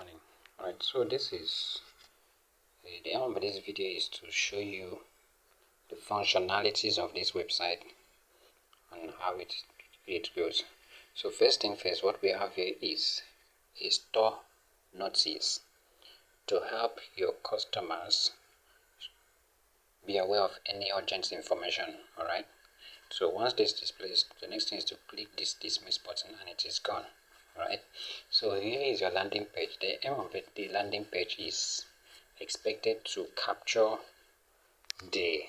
morning. Alright, so this is the aim of this video is to show you the functionalities of this website and how it goes. So first thing first, what we have here is a store notice to help your customers be aware of any urgent information. Alright, so once this displays, the next thing is to click this dismiss button and it is gone. Alright, so here is your landing page. The aim of the landing page is expected to capture the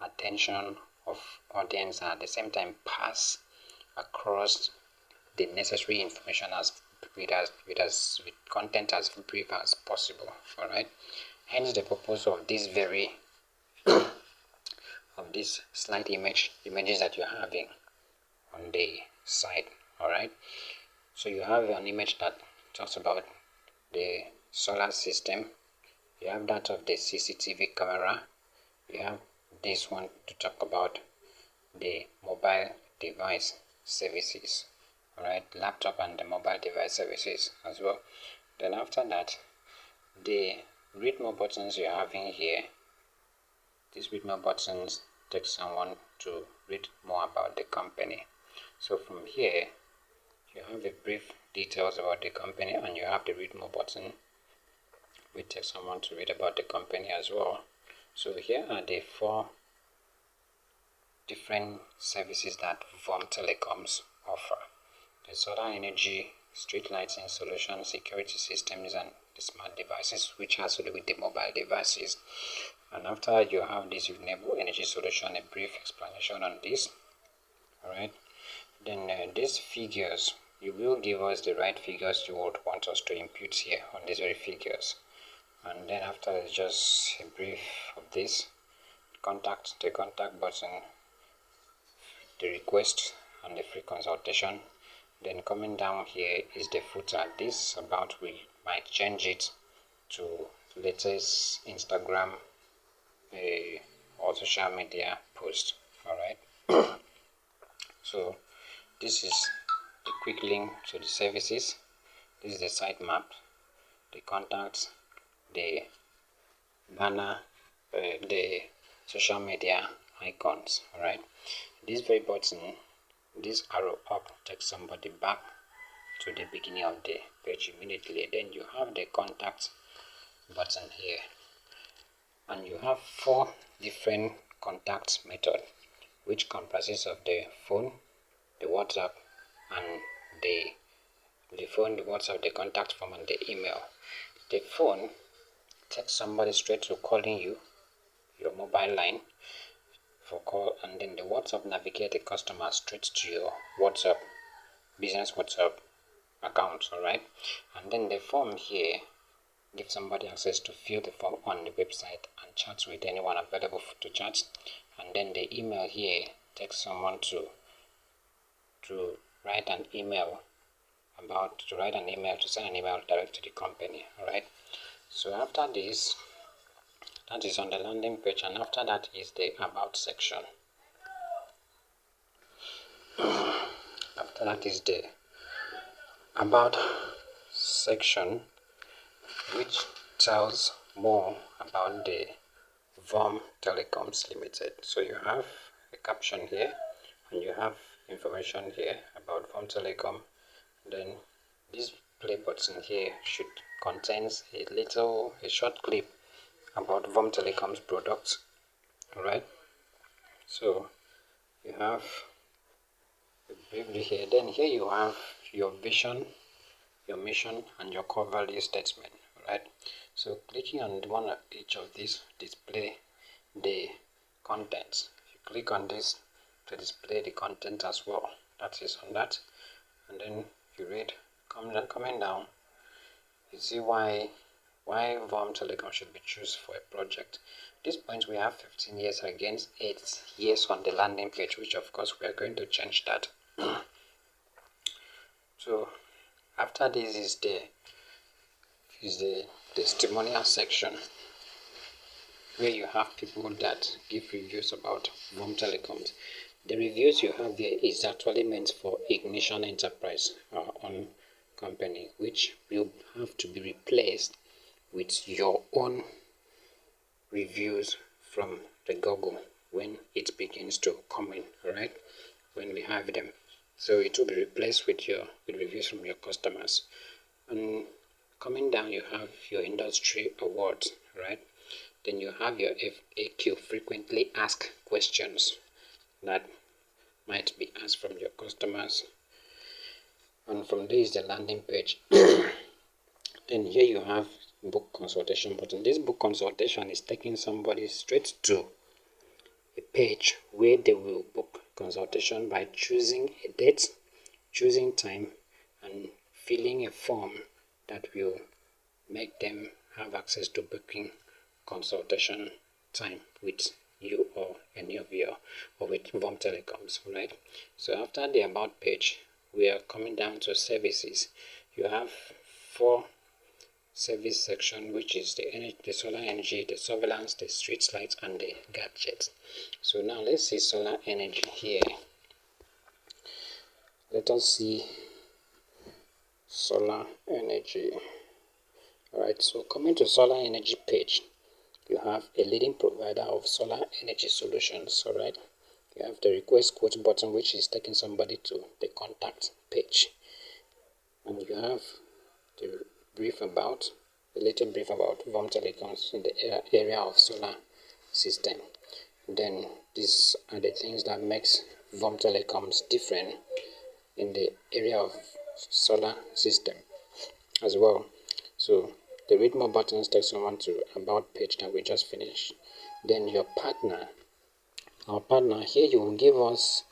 attention of audience and at the same time pass across the necessary information with content as brief as possible. Alright, hence the purpose of this of this slide images that you're having on the site. Alright, so you have an image that talks about the solar system, you have that of the CCTV camera, you have this one to talk about the mobile device services. Alright, laptop and the mobile device services as well. Then after that, the read more buttons you're having here, these read more buttons take someone to read more about the company. So from here you have the brief details about the company and you have the read more button which takes someone to read about the company as well. So here are the 4 different services that Vom Telecoms offer: the solar energy, street lighting solutions, security systems, and the smart devices, which has to do with the mobile devices. And after you have this renewable energy solution, a brief explanation on this. Alright, then these figures, you will give us the right figures you would want us to input here on these very figures. And then after is just a brief of this, the contact button, the request and the free consultation. Then coming down here is the footer. This about we might change it to latest Instagram or social media post. Alright, so this is the quick link to the services. This is the site map, the contacts, the banner, the social media icons. Alright, this very button, this arrow up takes somebody back to the beginning of the page immediately. Then you have the contact button here and you have 4 different contact method, which comprises of the phone, the WhatsApp, and the phone, the WhatsApp, the contact form, and the email. The phone takes somebody straight to calling you, your mobile line for call, and then the WhatsApp navigate the customer straight to your WhatsApp, business WhatsApp account. Alright, and then the form here gives somebody access to fill the form on the website and chat with anyone available to chat. And then the email here takes someone to write an email to send an email direct to the company. Alright, so after this, that is on the landing page, and after that is the about section. After that is the about section, which tells more about the Vom Telecoms Limited. So you have a caption here and you have information here about Vom Telecom. Then this play button here should contains a short clip about Vom Telecom's products. Alright, so you have briefly here. Then here you have your vision, your mission, and your core value statement. Right, so clicking on one of each of these display the contents. If you click on this to display the content as well, that is on that, and then you read coming down, you see why Vom Telecom should be chosen for a project. At this point we have 15 years against 8 years on the landing page, which of course we are going to change that. So after this is the testimonial section, where you have people that give reviews about Vom Telecoms. The reviews you have there is actually meant for Ig-nision enterprise on company, which will have to be replaced with your own reviews from the Google when it begins to come in, right? When we have them, so it will be replaced with reviews from your customers. And coming down, you have your industry awards, right? Then you have your FAQ, frequently asked questions, that might be asked from your customers. And from there is the landing page. Then here you have book consultation button. This book consultation is taking somebody straight to a page where they will book consultation by choosing a date, choosing time, and filling a form that will make them have access to booking consultation time with you or any of your, or with Vom Telecoms, right? So after the about page, we are coming down to services. You have 4 service section, which is the energy, the solar energy, the surveillance, the street lights, and the gadgets. So now let's see solar energy here. Let us see solar energy. Alright, so coming to solar energy page, you have a leading provider of solar energy solutions. Alright, you have the request quote button, which is taking somebody to the contact page, and you have the little brief about Vom Telecoms in the area of solar system. Then these are the things that makes Vom Telecoms different in the area of solar system as well. So the read more buttons take someone to about page that we just finished. Then your partner, our partner here, you will give us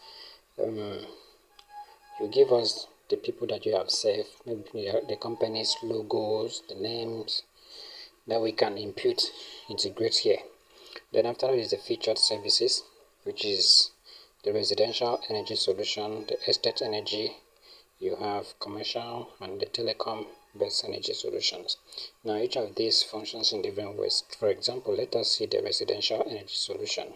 the people that you have saved, maybe the company's logos, the names that we can integrate here. Then after that is the featured services, which is the residential energy solution, the estate energy, you have commercial, and the telecom based energy solutions. Now each of these functions in different ways. For example, let us see the residential energy solution.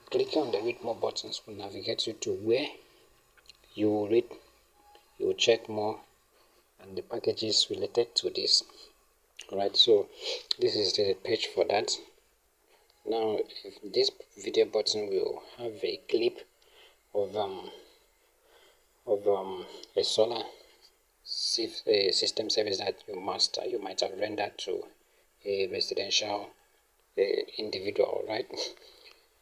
Clicking on the read more buttons will navigate you to where you will check more and the packages related to this. Alright, so this is the page for that. Now this video button will have a clip of a solar system service that you might have rendered to a residential individual, right?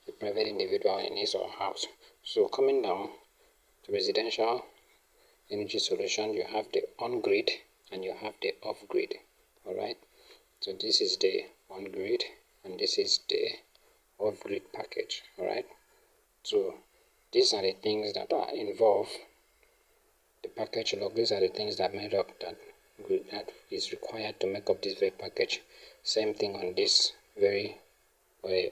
A private individual in his or her house. So coming down to residential energy solution, you have the on-grid and you have the off-grid. Alright, so this is the on-grid and this is the off-grid package. Alright, so these are the things that are involved. The package log, these are the things that made up that is required to make up this very package. Same thing on this very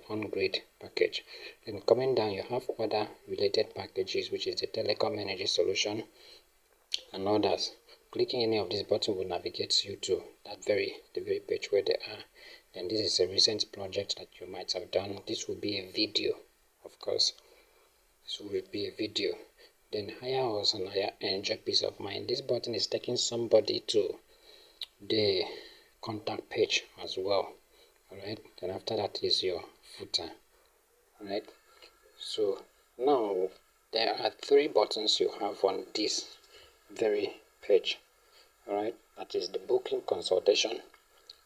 on-grid package. Then coming down, you have other related packages, which is the telecom energy solution and others. Clicking any of these buttons will navigate you to the very page where they are. Then this is a recent project that you might have done. This will be a video, of course. This will be a video. Then hire us and enjoy peace of mind. This button is taking somebody to the contact page as well. Alright, then after that is your footer. Alright, so now there are 3 buttons you have on this very page. Alright, that is the booking consultation,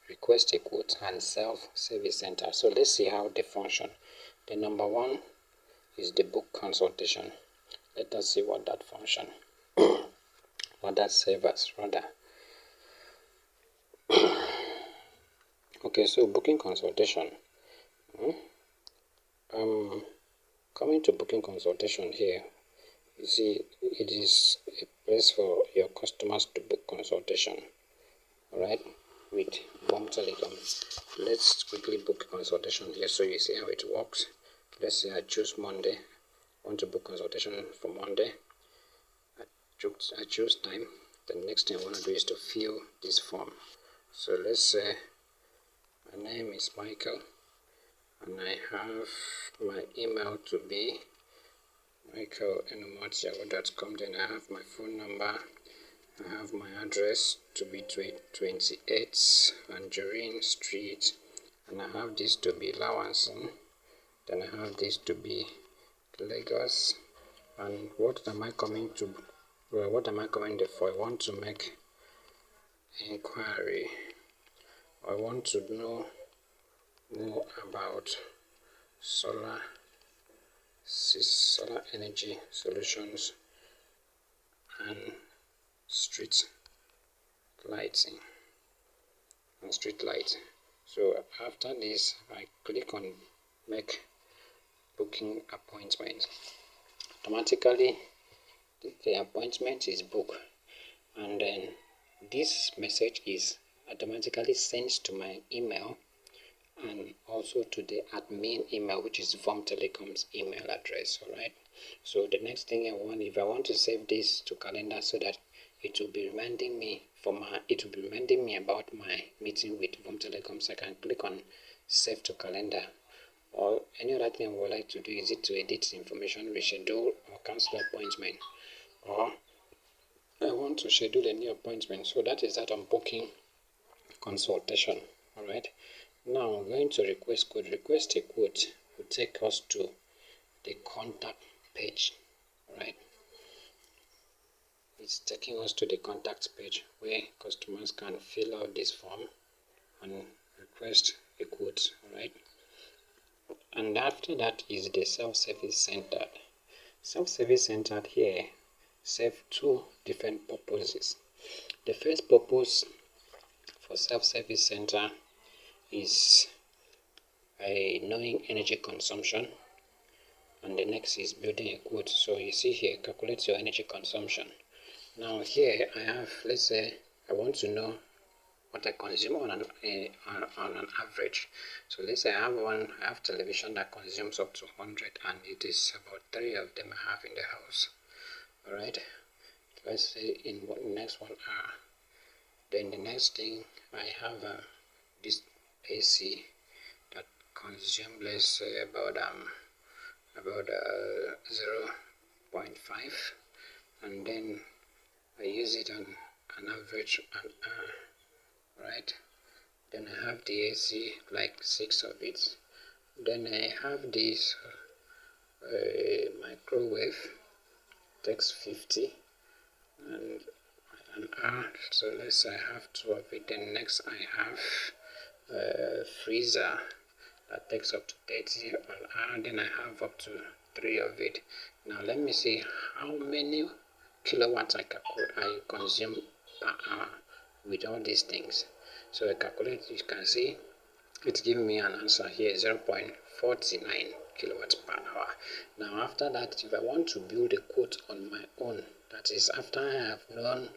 request a quote, and self-service center. So let's see how they function. The number 1 is the book consultation. Let us see what that function what that serves rather. Okay, so booking consultation. Coming to booking consultation here, you see it is a place for your customers to book consultation. Alright, with Vom Telecoms. Let's quickly book consultation here so you see how it works. Let's say I choose Monday. I want to book consultation for Monday. I choose time. The next thing I want to do is to fill this form. So let's say my name is Michael and I have my email to be michael@yahoo.com. Then I have my phone number I have my address to be 28 Angerin Street, and I have this to be Lawanson, then I have this to be Lagos. And what am I coming to? Well, what am I coming there for? I want to make inquiry. I want to know more about solar energy solutions and street lighting and street light. So after this, I click on make booking appointment. Automatically the appointment is booked, and then this message is automatically sent to my email and also to the admin email, which is Vom Telecoms email address. All right, so the next thing I want, if I want to save this to calendar so that it will be reminding me about my meeting with Vom Telecoms, I can click on save to calendar. Or any other thing I would like to do is it to edit information, reschedule or cancel appointment, or I want to schedule a new appointment. So that is that on booking consultation. All right, now I'm going to request quote. Request a quote will take us to the contact page. All right, it's taking us to the contact page where customers can fill out this form and request a quote. All right, and after that is the self-service centered. Self-service centered here serve two different purposes. The first purpose for self-service center is knowing energy consumption, and the next is building a quote. So you see here, calculate your energy consumption. Now here I have, let's say I want to know what I consume on an average. So let's say I have television that consumes up to 100, and it is about 3 of them I have in the house. All right, let's say in the next 1 hour. Then the next thing I have this AC that consumes, let's say about 0.5, and then I use it on an average an hour. Right, then I have the AC, like 6 of it. Then I have this microwave, takes 50 and an hour. So let's say I have 2 of it. Then next I have freezer that takes up to 30 an hour. Then I have up to 3 of it. Now let me see how many kilowatts I consume per hour with all these things. So I calculate, you can see it's giving me an answer here, 0.49 kilowatts per hour. Now after that, if I want to build a quote on my own, that is after I have known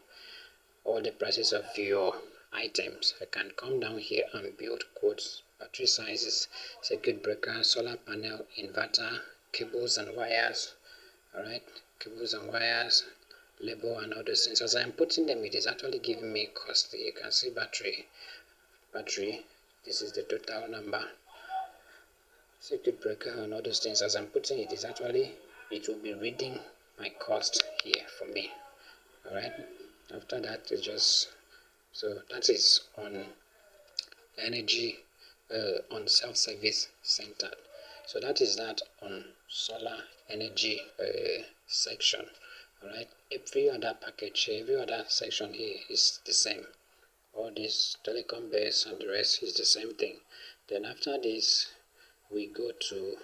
all the prices of your items, I can come down here and build quotes, battery sizes, circuit breaker, solar panel, inverter, cables and wires. All right, cables and wires, label and all those things. As I'm putting them, it is actually giving me cost. You can see battery, this is the total number, circuit breaker and all those things. As I'm putting it, it will be reading my cost here for me. All right, after that it's just, so that is on energy on self-service centered. So that is that on solar energy section. All right, every other package, every other section here is the same. All this telecom base and the rest is the same thing. Then after this we go to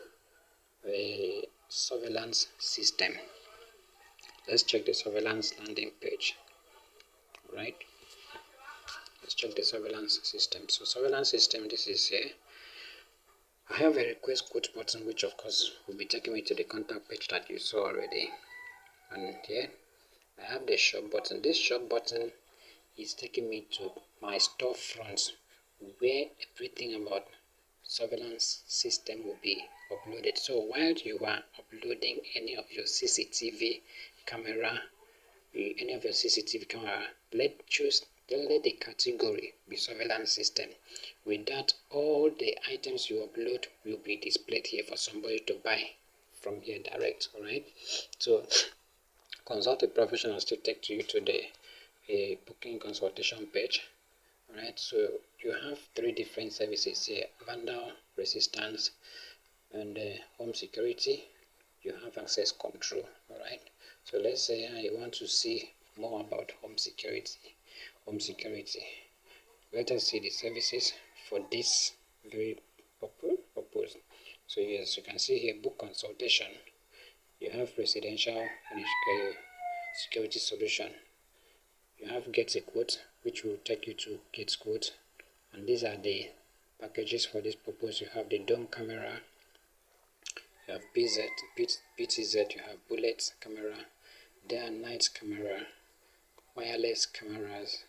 a surveillance system. Let's check the surveillance landing page. All right, let's check the surveillance system. So surveillance system, this is here. I have a request quote button, which of course will be taking me to the contact page that you saw already. And here I have the shop button. This shop button is taking me to my storefront, where everything about surveillance system will be uploaded. So while you are uploading any of your CCTV camera, let the category be surveillance system. With that, all the items you upload will be displayed here for somebody to buy from here direct. All right, so consult a professional to take you to the a booking consultation page. Alright, so you have three different services here: vandal resistance and home security. You have access control. Alright, so let's say I want to see more about home security. Let us see the services for this very purpose. So yes, you can see here book consultation. You have residential security solution. You have get a quote, which will take you to get quote, and these are the packages for this purpose. You have the dome camera, you have PTZ, you have bullet camera, day and night camera, wireless cameras,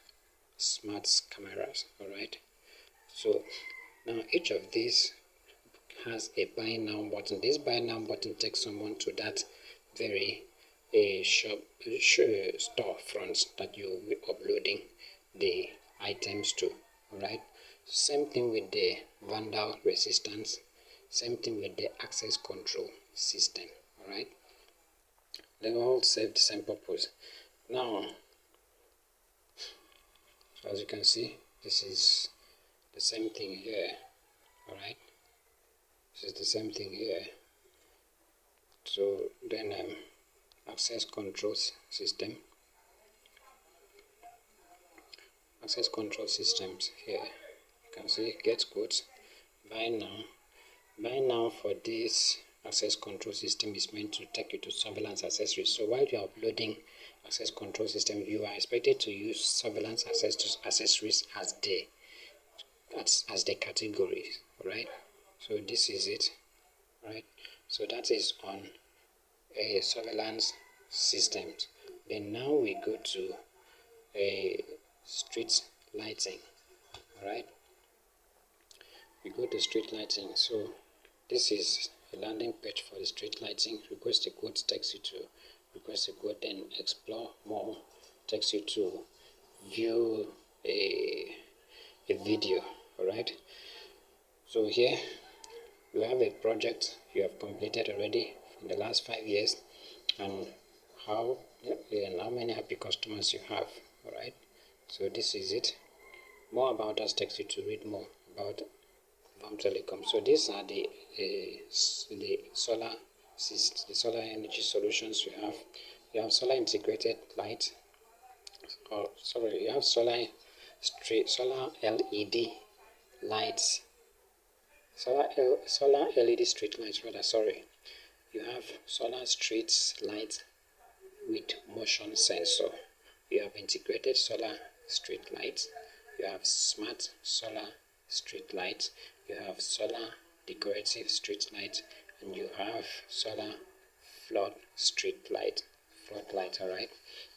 smart cameras. Alright, so now each of these has a buy now button. This buy now button takes someone to that very store front that you will be uploading the items to. Alright, same thing with the vandal resistance, same thing with the access control system. Alright, they all serve the same purpose. Now, so as you can see, this is the same thing here. Alright, this is the same thing here. So then access control systems here. You can see get quotes, buy now for this access control system is meant to take you to surveillance accessories. So while you are uploading access control system, you are expected to use surveillance accessories as the categories. Right, so this is it. Right, so that is on a surveillance systems. Then now we go to a street lighting. Alright, we go to street lighting. So this is a landing page for the street lighting. Request a quote takes you to request a quote, then explore more takes you to view a video. Alright, so here you have a project you have completed already in the last 5 years, and how many happy customers you have. Alright, so this is it. More about us takes you to read more about Vom Telecoms. So these are the solar energy solutions you have. You have solar integrated light, you have solar LED lights, solar LED street lights rather. You have solar street lights with motion sensor. You have integrated solar street lights. You have smart solar street lights. You have solar decorative street lights, and you have solar flood street light. Alright.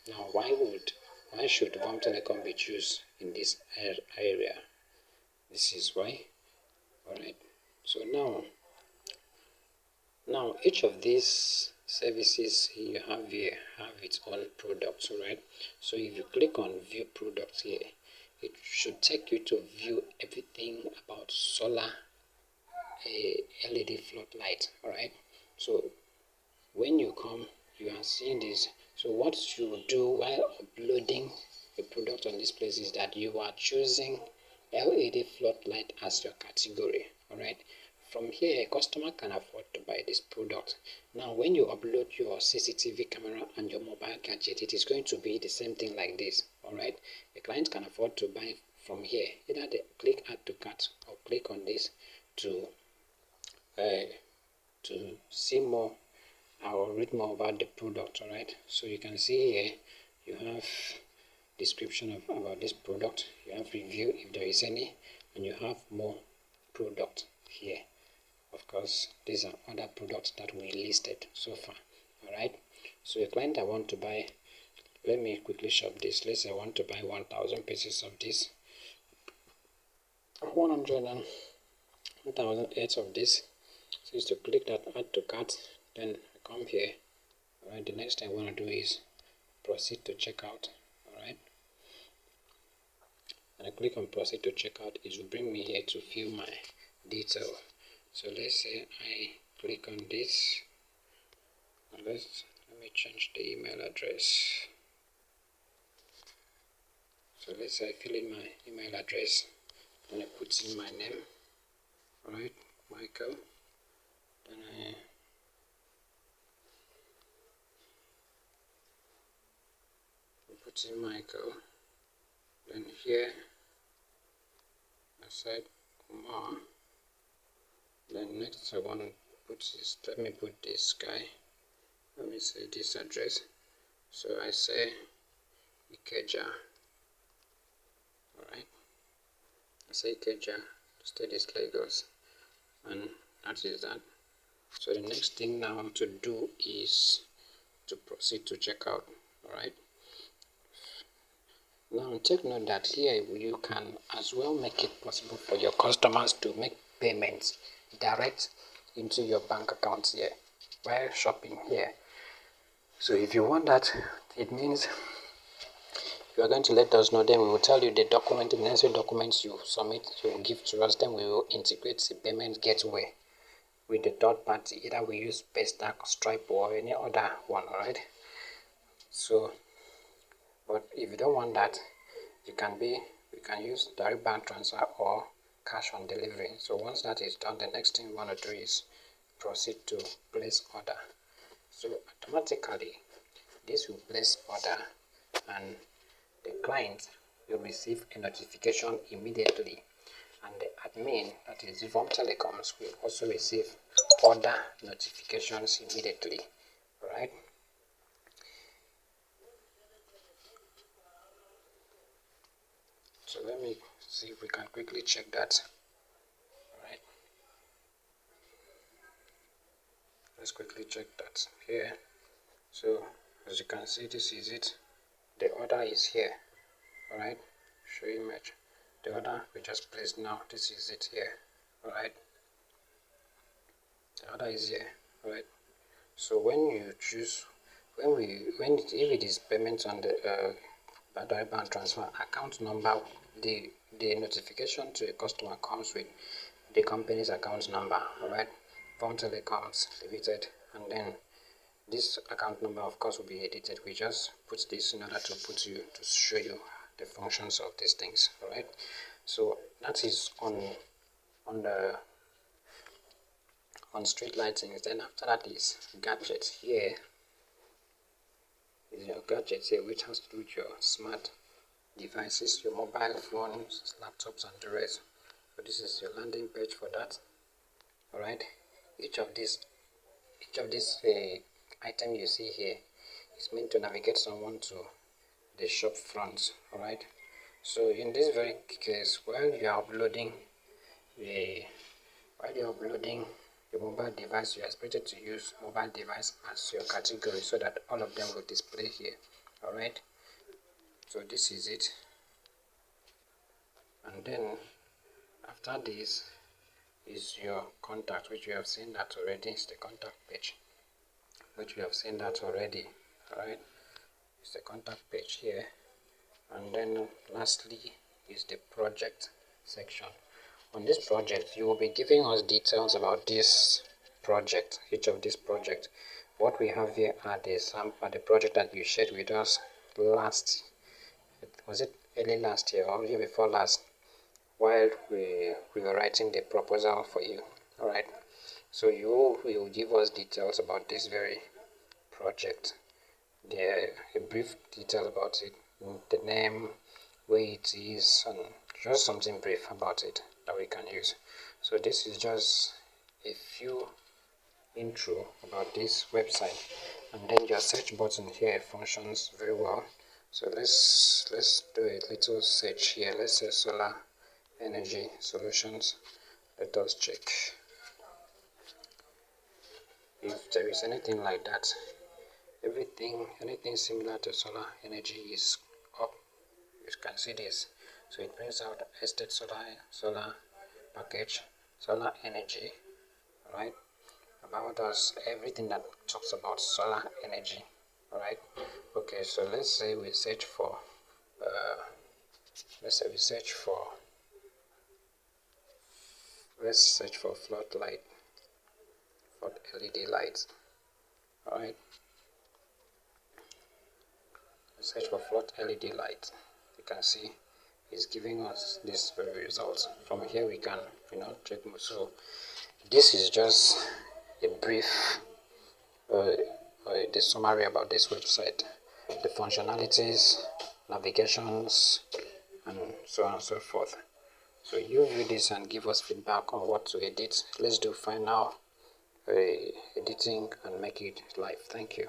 Now, why should Vom Telecom be chosen in this area? This is why. Alright. So now each of these services you have here have its own products. Alright. So if you click on view products here, it should take you to view everything about solar LED floodlight. Alright, so when you come, you are seeing this. So what you do while uploading a product on this place is that you are choosing LED floodlight as your category. Alright, from here a customer can afford to buy this product. Now when you upload your CCTV camera and your mobile gadget, it is going to be the same thing like this. Alright, a client can afford to buy from here. Either they click add to cart or click on this to see more or read more about the product. Alright, so you can see here you have description about this product, you have review if there is any, and you have more product here. Of course, these are other products that we listed so far. Alright, so a client I want to buy, let me quickly shop this. Let's say I want to buy 1,000 pieces of this, 1,008 of this. So is to click that add to cart, then I come here. Alright, the next thing I want to do is proceed to checkout. Alright, and I click on proceed to checkout. It will bring me here to fill my detail. So let's say I click on this. Let me change the email address. So let's say I fill in my email address, then I put in my name, alright, Michael, then I put in Michael, then here I said more, then next I want to put this, let me put this guy, let me say this address, so I say Ikeja, alright, I say Ikeja, state is Lagos, and that is that. So the next thing now to do is to proceed to checkout, alright. Now take note that here you can as well make it possible for your customers to make payments direct into your bank accounts here while shopping here. So if you want that, it means you are going to let us know, then we will tell you the document, the necessary documents you submit, you will give to us, then we will integrate the payment gateway with the third party. Either we use Paystack, Stripe, or any other one, alright. So, but if you don't want that, you can use direct bank transfer or cash on delivery. So once that is done, the next thing we want to do is proceed to place order. So automatically this will place order and the client will receive a notification immediately, and the admin, that is Vom Telecoms, will also receive order notifications immediately. Alright. So let me see if we can quickly check that. Alright. Let's quickly check that here. So as you can see, this is it. The order is here. Alright. Show image. The order we just placed now. This is it here. Alright. The order is here. Alright. So when you choose, if it is payment on the direct bank transfer account number, the notification to a customer comes with the company's account number, alright, Vom Telecoms Limited, and then this account number of course will be edited. We just put this in order to show you the functions of these things, alright. So that is on street lightings. Then after that is gadgets. Here is your gadgets here, which has to do with your smart devices, your mobile phones, laptops, and the rest. So this is your landing page for that. Alright, each of these item you see here is meant to navigate someone to the shop front. Alright, so in this very case, while you are uploading your mobile device, you are expected to use mobile device as your category so that all of them will display here. Alright, so this is it. And then after this is your contact, which we have seen that already. It's the contact page, which we have seen that already. Alright, it's the contact page here. And then lastly is the project section. On this project, you will be giving us details about this project, each of this project. What we have here are the project that you shared with us last, was it early last year or year before last, while we were writing the proposal for you. Alright, so you will give us details about this very project, a brief detail about it, the name, where it is, and just something brief about it that we can use. So this is just a few intro about this website, and then your search button here functions very well. So let's do a little search here. Let's say solar energy solutions. Let us check if there is anything like that. Anything similar to solar energy is up. You can see this. So it brings out estate solar package, solar energy, right? About us, everything that talks about solar energy, alright. Okay, so let's say we search for floodlight, for LED lights. Alright, search for flood LED lights. You can see it's giving us this results. From here we can check more. So this is just a brief the summary about this website, the functionalities, navigations, and so on and so forth. So you view this and give us feedback on what to edit. Let's do final editing and make it live. Thank you.